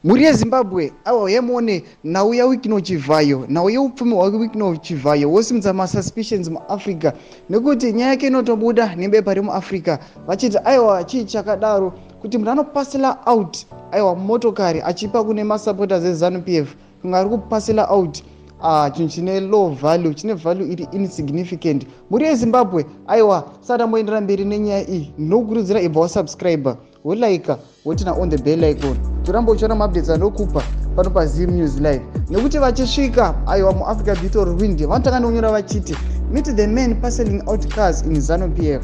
muri yezimbabwe avo yemone nhau yaWicknell Chivayo nhau yeupfumi hwake Wicknell Chivayo wosimudza masuspicions muafrica nekuti nyaya yake inotobuda nebepa remuafrica vachiti aiwa chii chakadaro kuti munhu anopasila out aiwa motokari achipa kune masupporters ezanu pf kunge ari kupasila out chinhu chine low value chine value iri insignificant muri yezimbabwe aiwa sati amboendera mberi nenyaya iyi ndinokurudzira ibva wasubscriber wolike wotina on the bell icon toramba uchiona maupdates anokupa pano paZim News Live nekuti vachisvika aiwa muafrica battle wind vanotanga nonyora vachiti meet the men parceling out cars in ZANU PF.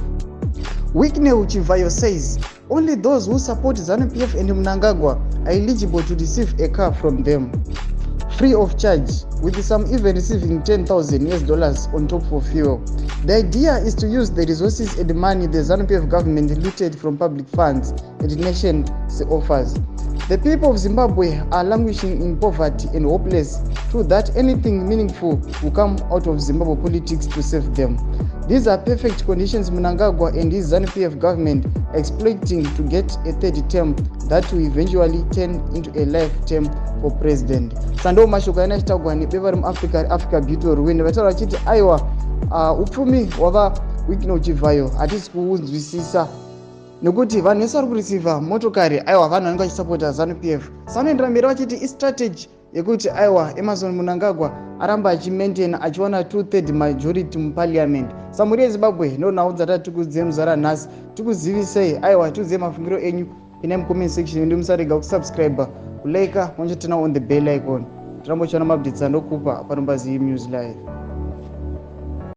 Wicknell Chivayo says only those who support ZANU PF and mnangagwa are eligible to receive a car from them free of charge, with some even receiving $10,000 on top for fuel. The idea is to use the resources and money the ZANU PF government looted from public funds and nation offers. The people of Zimbabwe are languishing in poverty and hopeless, so that anything meaningful will come out of Zimbabwe politics to save them. These are perfect conditions Mnangagwa and his ZANU PF government exploiting to get a third term that will eventually turn into a life term for president. Sando mashoko yanachitagwa nebeva remuafrica battle wind vataura vachiti aiwa upfumi hwava Wicknell Chivayo hatisi kuunzwisisa nekuti vanhu vese vari kurisivha motokari aiwa vanhu vanenge vachisapota ZANU PF sanoendera mberi vachiti istrategy yekuti aiwa Emerson Mnangagwa aramba achimaintaina achiwana 2/3 majority muparliament. Samuri yezimbabwe ndonhau dzatati tikudzive muzara nhasi tikuzivisei aiwa tiudzive mafungiro enyu ine mucomment section ndi musarega kusubscribe kulike onchotina on the bell icon tirambochiona maupdates anokupa pano paZim News Live.